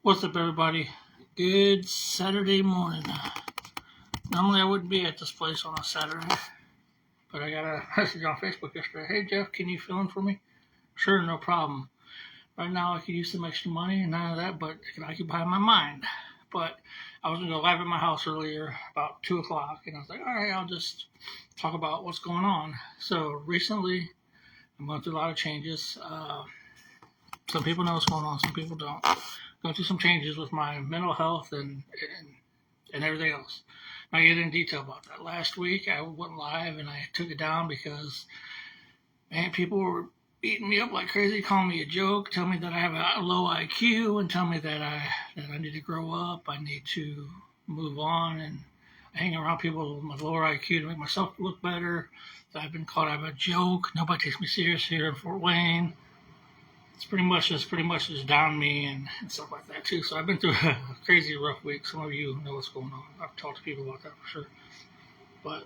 What's up, everybody? Good Saturday morning. Normally, I wouldn't be at this place on a Saturday, but I got a message on Facebook yesterday. Hey, Jeff, can you fill in for me? Sure, no problem. Right now, I could use some extra money and none of that, but it can occupy my mind. But I was going to go live at my house earlier, about 2 o'clock, and I was like, all right, I'll just talk about what's going on. So, recently, I'm going through a lot of changes. Some people know what's going on, some people don't. Going through some changes with my mental health and everything else. I get in detail about that. Last week I went live and I took it down because, man, people were beating me up like crazy, calling me a joke, telling me that I have a low IQ, and telling me that I need to grow up, I need to move on, and hang around people with my lower IQ to make myself look better. That I've been called I'm a joke. Nobody takes me serious here in Fort Wayne. It's pretty much just down me and stuff like that too. So I've been through a crazy rough week. Some of you know what's going on. I've talked to people about that for sure. But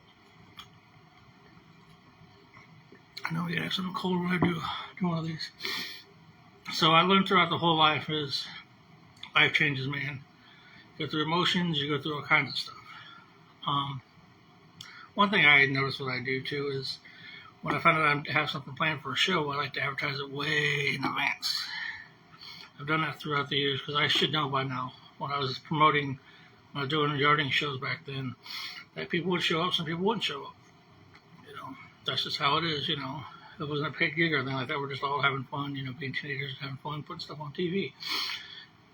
I know you have something cold when I do one of these. So I learned throughout the whole life is life changes, man. You go through emotions, you go through all kinds of stuff. One thing I noticed what I do too is when I find out I have something planned for a show, I like to advertise it way in advance. I've done that throughout the years because I should know by now. When I was doing yarding shows back then, that people would show up, some people wouldn't show up. That's just how it is. It wasn't a paid gig or anything like that. We're just all having fun, being teenagers, having fun, putting stuff on TV.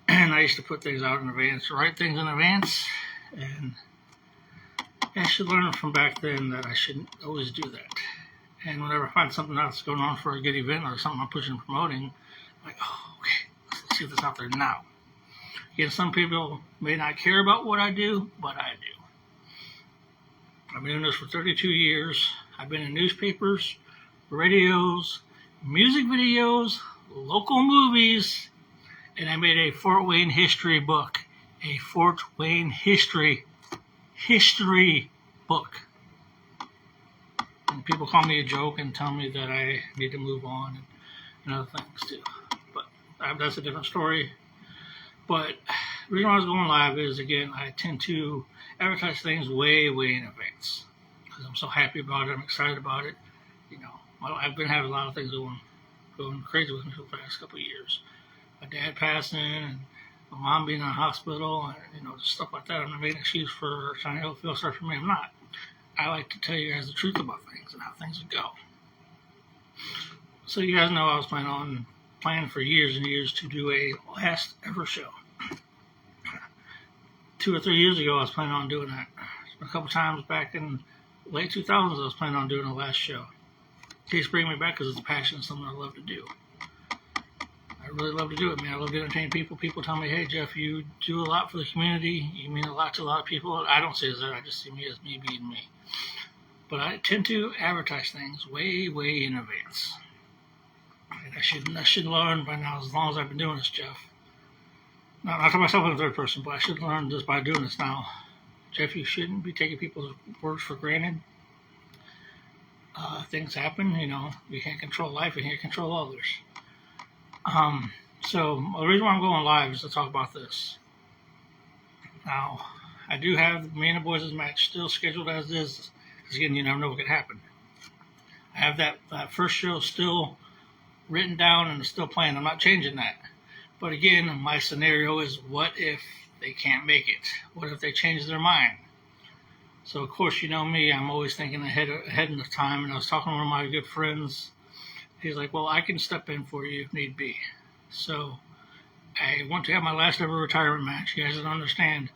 And I used to put things out in advance, write things in advance, and I should learn from back then that I shouldn't always do that. And whenever I find something else going on for a good event or something I'm pushing and promoting, I'm like, oh, okay, let's see what's out there now. Again, some people may not care about what I do, but I do. I've been doing this for 32 years. I've been in newspapers, radios, music videos, local movies, and I made a Fort Wayne history book. A Fort Wayne history book. And people call me a joke and tell me that I need to move on and other things too. But that's a different story. But the reason why I was going live is, again, I tend to advertise things way in advance because I'm so happy about it. I'm excited about it. I've been having a lot of things going crazy with me for the past couple of years. My dad passing and my mom being in the hospital and, just stuff like that. I'm not making an excuse for trying to feel sorry for me. I'm not. I like to tell you guys the truth about things and how things would go. So you guys know I was planning for years and years to do a last ever show. 2 or 3 years ago, I was planning on doing that. A couple times back in late 2000s, I was planning on doing a last show. Keeps bringing me back because it's a passion and something I love to do. I really love to do it, man. I love to entertain people. People tell me, hey, Jeff, you do a lot for the community. You mean a lot to a lot of people. I don't see it as that. I just see me as me being me. But I tend to advertise things way in advance. And I should learn by now, as long as I've been doing this, Jeff. Not talking myself in the third person, but I should learn just by doing this now. Jeff, you shouldn't be taking people's words for granted. Things happen, you can't control life and you can't control others. So the reason why I'm going live is to talk about this. Now, I do have me and the boys' match still scheduled as is, because again, you never know what could happen. I have that first show still written down and it's still planned. I'm not changing that. But again, my scenario is, what if they can't make it? What if they change their mind? So, of course, you know me, I'm always thinking ahead in the time. And I was talking to one of my good friends. He's like, well, I can step in for you if need be. So I want to have my last ever retirement match. You guys don't understand.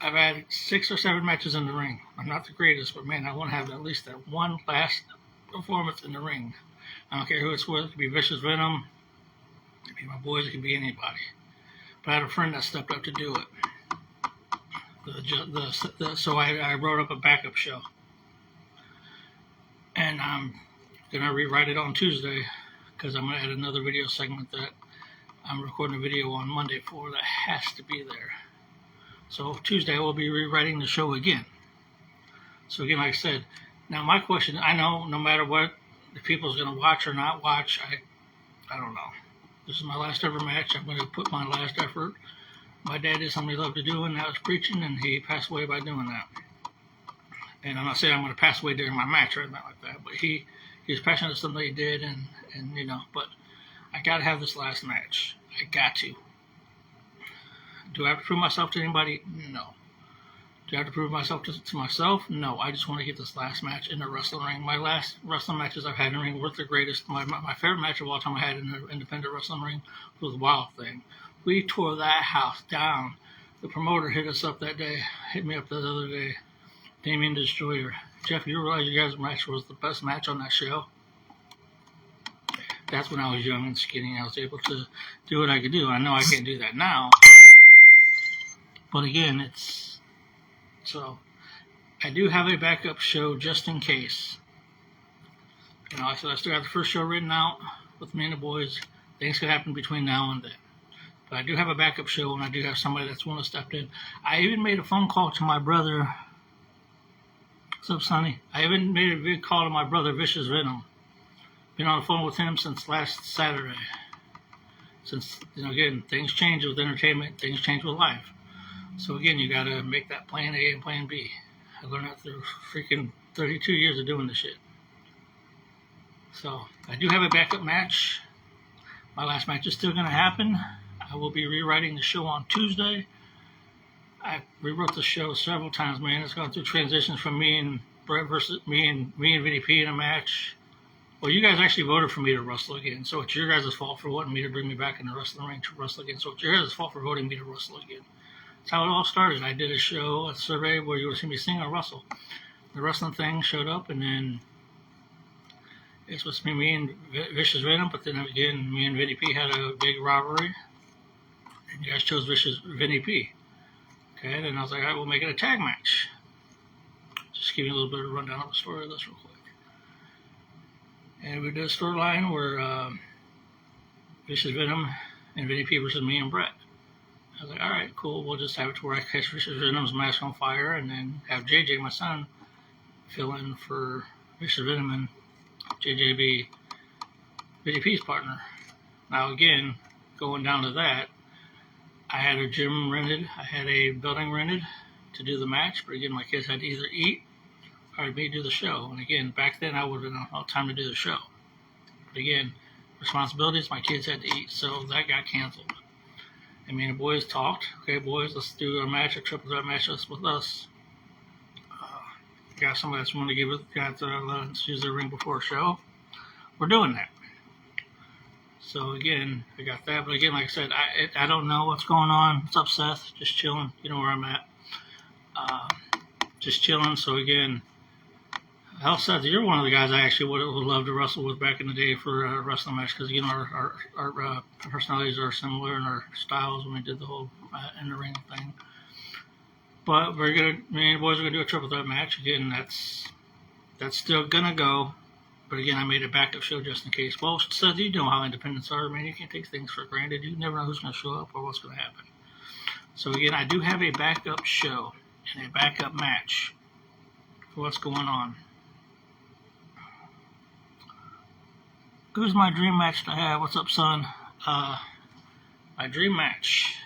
I've had 6 or 7 matches in the ring. I'm not the greatest, but, man, I want to have at least that one last performance in the ring. I don't care who it's with. It could be Vicious Venom. It could be my boys. It could be anybody. But I had a friend that stepped up to do it. So I wrote up a backup show. And I'm going to rewrite it on Tuesday because I'm going to add another video segment that I'm recording a video on Monday for that has to be there. So Tuesday I will be rewriting the show again. So again, like I said, now my question, I know no matter what, if people's going to watch or not watch, I don't know. This is my last ever match. I'm going to put my last effort. My dad did something he loved to do, and that was preaching, and he passed away by doing that. And I'm not saying I'm going to pass away during my match or anything like that, but he was passionate about something he did, and but I got to have this last match. I got to. Do I have to prove myself to anybody? No. Do I have to prove myself to myself? No. I just want to get this last match in the wrestling ring. My last wrestling matches I've had in the ring were the greatest. My favorite match of all time I had in the independent wrestling ring was Wild Thing. We tore that house down. The promoter hit us up that day, hit me up the other day, Damien Destroyer. Jeff, you realize your guys' match was the best match on that show? That's when I was young and skinny. I was able to do what I could do. I know I can't do that now. But again, so I do have a backup show just in case. I said I still have the first show written out with me and the boys. Things could happen between now and then. But I do have a backup show, and I do have somebody that's willing to step in. I even made a phone call to my brother. What's up, Sonny? I even made a big call to my brother, Vicious Venom. Been on the phone with him since last Saturday. Since, again, things change with entertainment, things change with life. So again, you gotta make that plan A and plan B. I learned that through freaking 32 years of doing this shit. So I do have a backup match. My last match is still gonna happen. I will be rewriting the show on Tuesday. I rewrote the show several times, man. It's gone through transitions from me and Brett versus me and Vinny P in a match. Well, you guys actually voted for me to wrestle again, so it's your guys' fault for wanting me to bring me back in the wrestling ring to wrestle again. So it's your guys' fault for voting me to wrestle again. That's how it all started. I did a show, a survey where you would see me sing or wrestle. The wrestling thing showed up, and then it's supposed to be me and Vicious Venom, but then again, me and Vinny P had a big rivalry, and you guys chose Vinny P. Okay, then I was like, all right, we'll make it a tag match. Just give you a little bit of a rundown of the story of this real quick. And we did a storyline where Vicious Venom and Vinny P versus me and Brett. I was like, all right, cool. We'll just have it to where I catch Vicious Venom's mask on fire and then have JJ, my son, fill in for Vicious Venom and JJ be Vinny P's partner. Now, again, going down to that, I had a gym rented. I had a building rented to do the match. But again, my kids had to either eat or me do the show. And again, back then I would have had no time to do the show. But again, responsibilities, my kids had to eat. So that got canceled. I mean, the boys talked. Okay, boys, let's do a match, a triple threat match with us. Got somebody that's willing to give it, let's use their ring before a show. We're doing that. So again, I got that. But again, like I said, I don't know what's going on. What's up, Seth? Just chilling. You know where I'm at. Just chilling. So again, hell, Seth, you're one of the guys I actually would love to wrestle with back in the day for a wrestling match because our personalities are similar in our styles when we did the whole in the ring thing. But me and the boys are gonna do a triple threat match again. That's still gonna go. But again, I made a backup show just in case. Well, Seth, you know how independents are, man. You can't take things for granted. You never know who's gonna show up or what's gonna happen. So again, I do have a backup show and a backup match for what's going on. Who's my dream match to have? What's up, son? My dream match.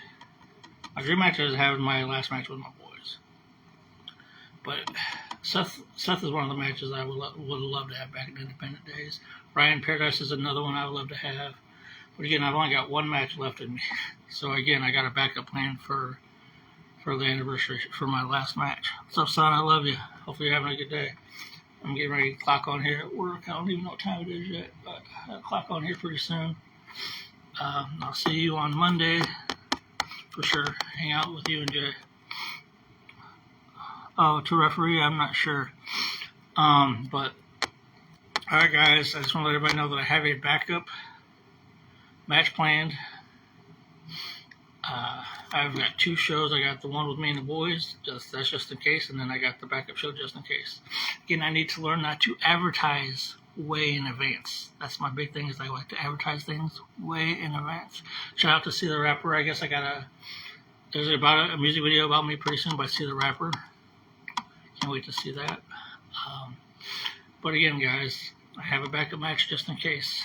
My dream match is having my last match with my boys. But Seth is one of the matches I would love to have back in the independent days. Ryan Paradise is another one I would love to have. But again, I've only got one match left in me. So again, I got a backup plan for the anniversary for my last match. What's up, son? I love you. Hopefully you're having a good day. I'm getting ready to clock on here at work. I don't even know what time it is yet, but I'll clock on here pretty soon. I'll see you on Monday for sure. Hang out with you and Jay. Oh, to referee, I'm not sure. But all right, guys. I just want to let everybody know that I have a backup match planned. I've got two shows. I got the one with me and the boys. That's just in case, and then I got the backup show just in case. Again, I need to learn not to advertise way in advance. That's my big thing. Is I like to advertise things way in advance. Shout out to See the Rapper. I guess there's a music video about me pretty soon by See the Rapper. Can't wait to see that. But again, guys, I have a backup match just in case.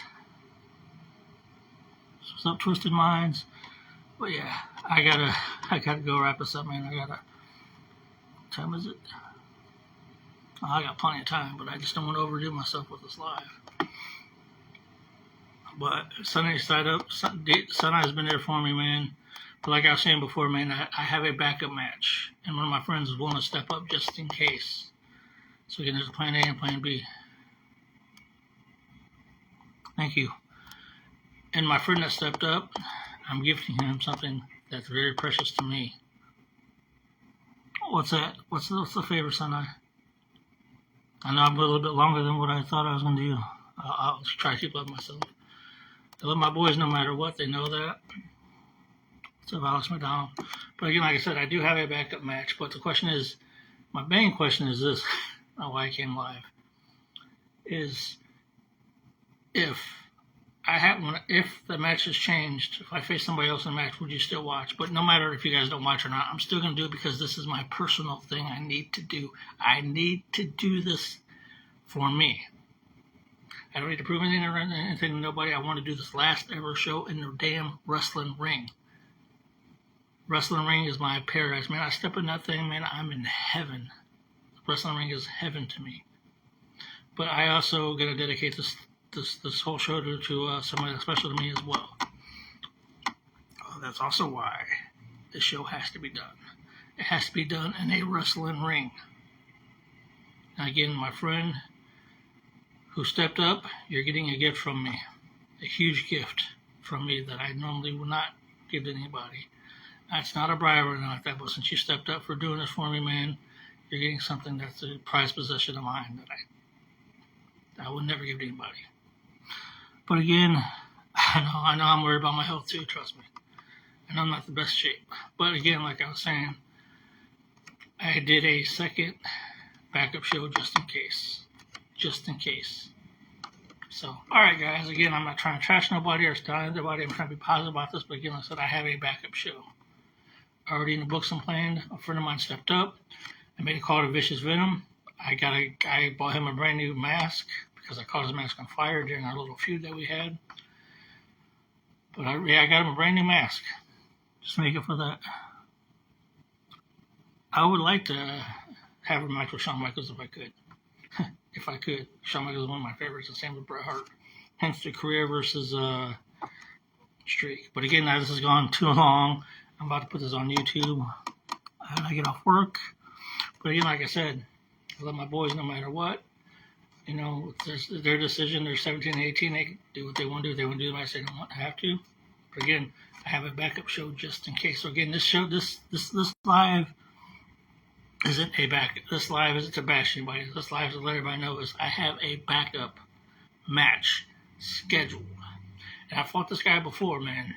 What's up, Twisted Minds? But yeah, I gotta go wrap this up, man. What time is it? Oh, I got plenty of time, but I just don't want to overdo myself with this live. But Sunday side up, Sunday has been there for me, man. But like I was saying before, man, I have a backup match, and one of my friends is willing to step up just in case. So again, there's a plan A and plan B. Thank you. And my friend that stepped up, I'm gifting him something that's very precious to me. What's that? What's the favor, Sunday? I know I'm a little bit longer than what I thought I was going to do. I'll try to keep up myself. I love my boys no matter what. They know that. What's up, Alex McDonald? But again, like I said, I do have a backup match. But the question is, my main question is this, why I came live, is if the match has changed, if I face somebody else in the match, would you still watch? But no matter if you guys don't watch or not, I'm still going to do it because this is my personal thing I need to do. I need to do this for me. I don't need to prove anything to nobody. I want to do this last ever show in the damn wrestling ring. Wrestling ring is my paradise, man. I step in that thing, man, I'm in heaven. Wrestling ring is heaven to me. But I also going to dedicate this whole show to somebody special to me as well. That's also why this show has to be done. It has to be done in a wrestling ring. Now again, my friend who stepped up, you're getting a gift from me. A huge gift from me that I normally would not give to anybody. That's not a bribe or anything like that, but since you stepped up for doing this for me, man, you're getting something that's a prized possession of mine that I would never give to anybody. But again, I know I'm worried about my health too, trust me. I know I'm not the best shape. But again, like I was saying, I did a second backup show just in case. Just in case. So, alright guys, again, I'm not trying to trash nobody or style anybody. I'm trying to be positive about this, but again, like I said, I have a backup show. Already in the books and planned. A friend of mine stepped up. I made a call to Vicious Venom. I bought him a brand new mask because I caught his mask on fire during our little feud that we had. But I got him a brand new mask. Just make it for that. I would like to have a match with Shawn Michaels if I could. If I could. Shawn Michaels is one of my favorites, the same with Bret Hart. Hence the career versus streak. But again, now this has gone too long. I'm about to put this on YouTube when I get off work. But again, like I said, I love my boys no matter what. You know, it's their decision. They're 17 and 18. They can do what they want to do. If they want to do it, I say they don't have to. But again, I have a backup show just in case. So again, this show, this live isn't a backup. This live isn't to bash anybody. This live is to let everybody know is I have a backup match scheduled. And I fought this guy before, man.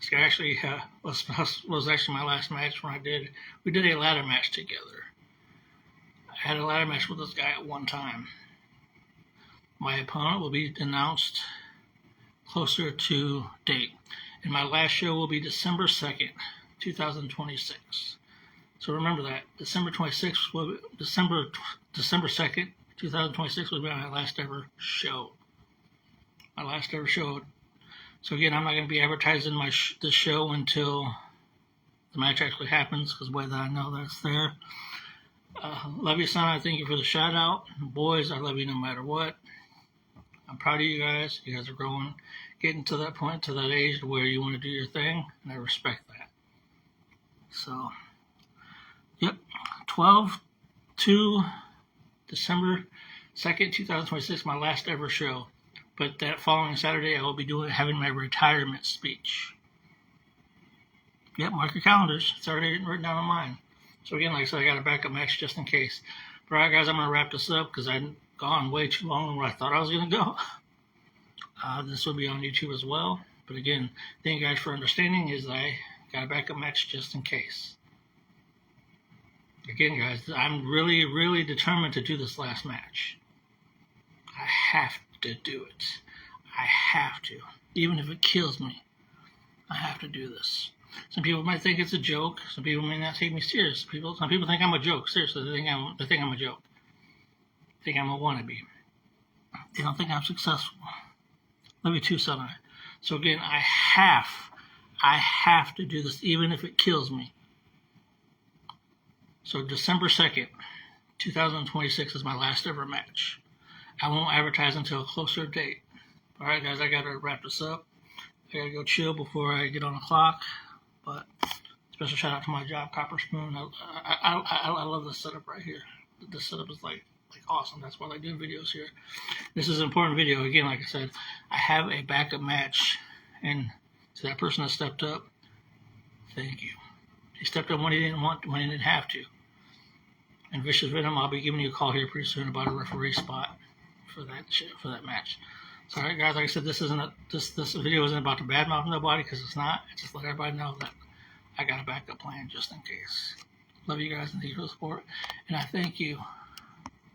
This guy actually was actually my last match when we did a ladder match together. I had a ladder match with this guy at one time. My opponent will be announced closer to date. And my last show will be December 2nd, 2026. So remember that. December 2nd, 2026 will be my last ever show. My last ever show. So again, I'm not going to be advertising this show until the match actually happens, because whether I know that's there. Love you, son. I thank you for the shout out. Boys, I love you no matter what. I'm proud of you guys. You guys are growing, getting to that point, to that age where you want to do your thing, and I respect that. So, yep, 12/2, December 2nd, 2026, my last ever show. But that following Saturday, I will be having my retirement speech. Yep, mark your calendars. It's already written down on mine. So again, like I said, I got a backup match just in case. But all right, guys, I'm going to wrap this up because I've gone way too long than what I thought I was going to go. This will be on YouTube as well. But again, thank you guys for understanding is I got a backup match just in case. Again, guys, I'm really, really determined to do this last match. I have to do it. I have to. Even if it kills me, I have to do this. Some people might think it's a joke. Some people may not take me serious. Some people think I'm a joke. Seriously, they think I'm a joke. They think I'm a wannabe. They don't think I'm successful. Love you too, son. So again, I have to do this, even if it kills me. So December 2nd, 2026 is my last ever match. I won't advertise until a closer date. All right, guys, I got to wrap this up. I got to go chill before I get on the clock. But special shout out to my job, Copper Spoon. I love this setup right here. This setup is like awesome. That's why I like doing videos here. This is an important video. Again, like I said, I have a backup match. And to that person that stepped up, thank you. He stepped up when he didn't want, when he didn't have to. And Vicious Venom, I'll be giving you a call here pretty soon about a referee spot for that match. So, all right, guys, like I said, this video isn't about to badmouth nobody, because it's not. It's just let everybody know that I got a backup plan just in case. Love you guys and thank you for the support. And I thank you